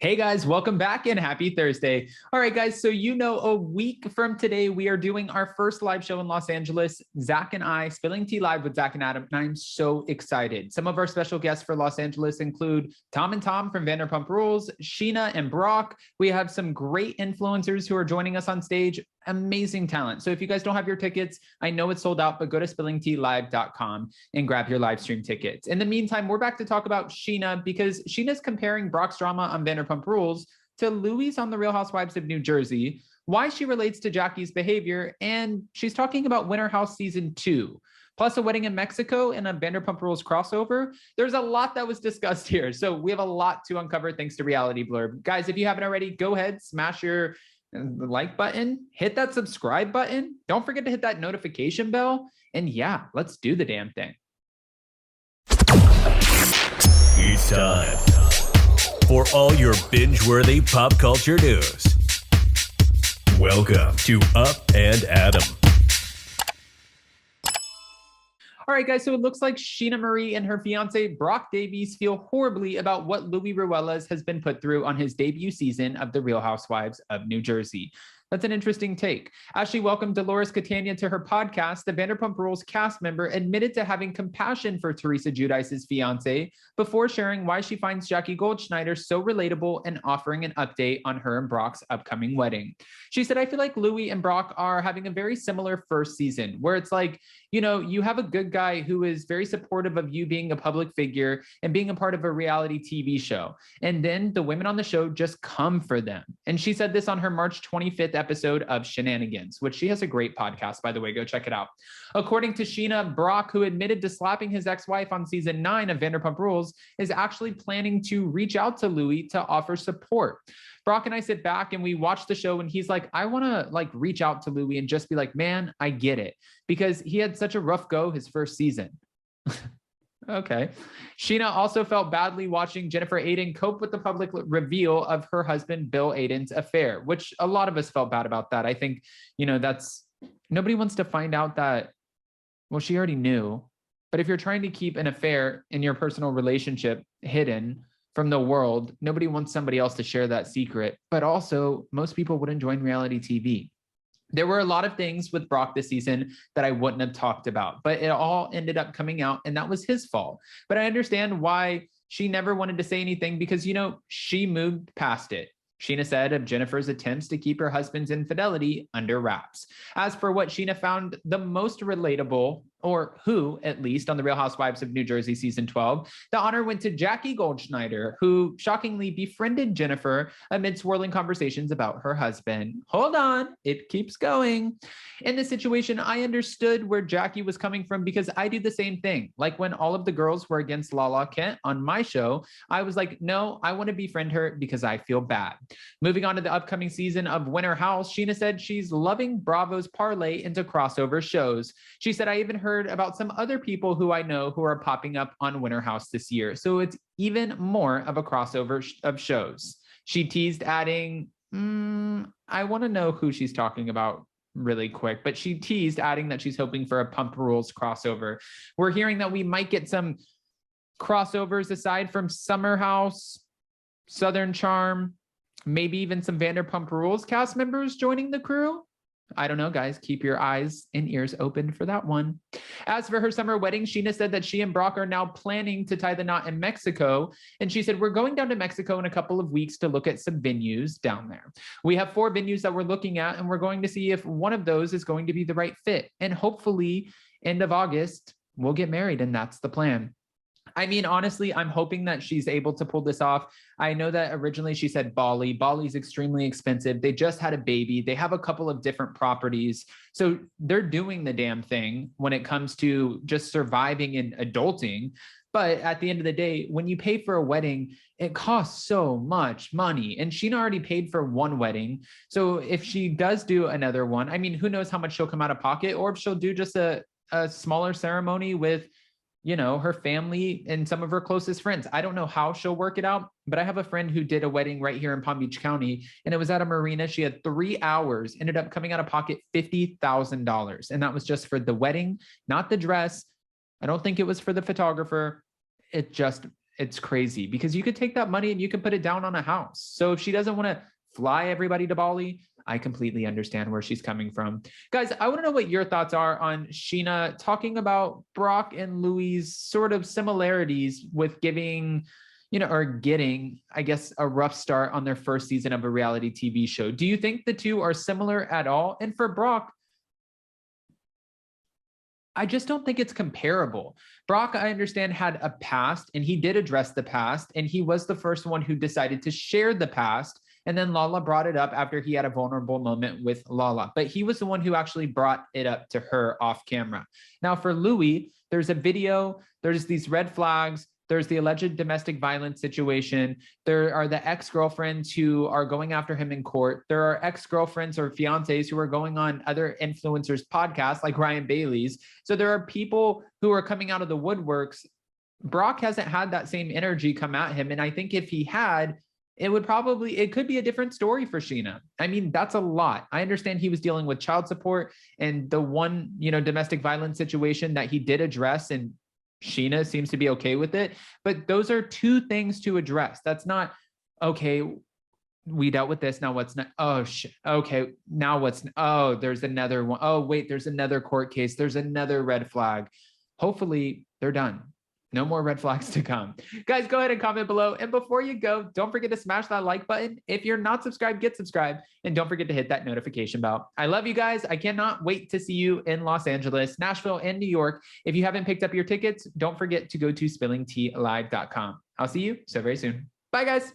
Hey guys, welcome back and happy Thursday. All right, guys, so a week from today, we are doing our first live show in Los Angeles. Zach and I, Spilling Tea Live with Zach and Adam, and I'm so excited. Some of our special guests for Los Angeles include Tom and Tom from Vanderpump Rules, Sheena and Brock. We have some great influencers who are joining us on stage. Amazing talent. So if you guys don't have your tickets, I know it's sold out, but go to spillingtealive.com and grab your live stream tickets. In the meantime, we're back to talk about Sheena because Sheena's comparing Brock's drama on Vanderpump Rules to Louis on The Real Housewives of New Jersey, why she relates to Jackie's behavior, and she's talking about Winter House Season 2. Plus a wedding in Mexico and a Vanderpump Rules crossover. There's a lot that was discussed here. So we have a lot to uncover thanks to Reality Blurb. Guys, if you haven't already, go ahead, smash the like button, hit that subscribe button. Don't forget to hit that notification bell. And yeah, let's do the damn thing. It's time for all your binge-worthy pop culture news. Welcome to Up and Adam. All right, guys, so it looks like Sheena Marie and her fiance, Brock Davies, feel horribly about what Louis Ruelas has been put through on his debut season of The Real Housewives of New Jersey. That's an interesting take. As she welcomed Dolores Catania to her podcast, the Vanderpump Rules cast member admitted to having compassion for Teresa Giudice's fiance before sharing why she finds Jackie Goldschneider so relatable and offering an update on her and Brock's upcoming wedding. She said, I feel like Louis and Brock are having a very similar first season where it's like, you have a good guy who is very supportive of you being a public figure and being a part of a reality TV show. And then the women on the show just come for them. And she said this on her March 25th episode of Shenanigans, which she has a great podcast, by the way, go check it out. According to Sheena, Brock, who admitted to slapping his ex-wife on season 9 of Vanderpump Rules, is actually planning to reach out to Louis to offer support. Brock and I sit back and we watch the show and he's like, I want to reach out to Louis and just be like, man, I get it. Because he had such a rough go his first season. Okay. Sheena also felt badly watching Jennifer Aydin cope with the public reveal of her husband, Bill Aydin's affair, which a lot of us felt bad about that. I think, that's nobody wants to find out that, well, she already knew. But if you're trying to keep an affair in your personal relationship hidden from the world, nobody wants somebody else to share that secret. But also, most people wouldn't join reality TV. There were a lot of things with Brock this season that I wouldn't have talked about, but it all ended up coming out and that was his fault. But I understand why she never wanted to say anything because, she moved past it. Sheena said of Jennifer's attempts to keep her husband's infidelity under wraps. As for what Sheena found the most relatable, or who, at least, on The Real Housewives of New Jersey season 12, the honor went to Jackie Goldschneider, who shockingly befriended Jennifer amid swirling conversations about her husband. Hold on, it keeps going. In this situation, I understood where Jackie was coming from because I do the same thing. Like when all of the girls were against Lala Kent on my show, I was like, no, I want to befriend her because I feel bad. Moving on to the upcoming season of Winter House, Sheena said she's loving Bravo's parlay into crossover shows. She said, I even heard about some other people who I know who are popping up on Winter House this year. So it's even more of a crossover of shows. She teased adding, I want to know who she's talking about really quick, but she teased adding that she's hoping for a Pump Rules crossover. We're hearing that we might get some crossovers aside from Summer House, Southern Charm, maybe even some Vanderpump Rules cast members joining the crew. I don't know, guys. Keep your eyes and ears open for that one. As for her summer wedding, Sheena said that she and Brock are now planning to tie the knot in Mexico. And she said, we're going down to Mexico in a couple of weeks to look at some venues down there. We have 4 venues that we're looking at, and we're going to see if one of those is going to be the right fit. And hopefully, end of August, we'll get married, and that's the plan. I mean, honestly, I'm hoping that she's able to pull this off. I know that originally she said Bali. Bali's extremely expensive. They just had a baby. They have a couple of different properties. So they're doing the damn thing when it comes to just surviving and adulting. But at the end of the day, when you pay for a wedding, it costs so much money. And Sheena already paid for one wedding. So if she does do another one, I mean, who knows how much she'll come out of pocket, or if she'll do just a smaller ceremony with her family and some of her closest friends. I don't know how she'll work it out, but I have a friend who did a wedding right here in Palm Beach County, and it was at a marina. She had 3 hours, ended up coming out of pocket $50,000. And that was just for the wedding, not the dress. I don't think it was for the photographer. It just it's crazy because you could take that money and you can put it down on a house. So if she doesn't want to fly everybody to Bali, I completely understand where she's coming from. Guys, I want to know what your thoughts are on Sheena talking about Brock and Louis' sort of similarities with giving, or getting, I guess, a rough start on their first season of a reality TV show. Do you think the two are similar at all? And for Brock, I just don't think it's comparable. Brock, I understand, had a past and he did address the past, and he was the first one who decided to share the past. And then Lala brought it up after he had a vulnerable moment with Lala, but he was the one who actually brought it up to her off camera. Now for Louis, there's a video, there's these red flags, there's the alleged domestic violence situation. There are the ex-girlfriends who are going after him in court. There are ex-girlfriends or fiancés who are going on other influencers' podcasts like Ryan Bailey's. So there are people who are coming out of the woodworks. Brock hasn't had that same energy come at him. And I think if he had, it could be a different story for Sheena. I mean, that's a lot. I understand he was dealing with child support and the one, domestic violence situation that he did address, and Sheena seems to be okay with it. But those are two things to address. That's not, okay, we dealt with this. Now what's next? Okay. Now what's, there's another one. Oh, wait, there's another court case. There's another red flag. Hopefully they're done. No more red flags to come. Guys, go ahead and comment below. And before you go, don't forget to smash that like button. If you're not subscribed, get subscribed. And don't forget to hit that notification bell. I love you guys. I cannot wait to see you in Los Angeles, Nashville, and New York. If you haven't picked up your tickets, don't forget to go to spillingtealive.com. I'll see you so very soon. Bye, guys.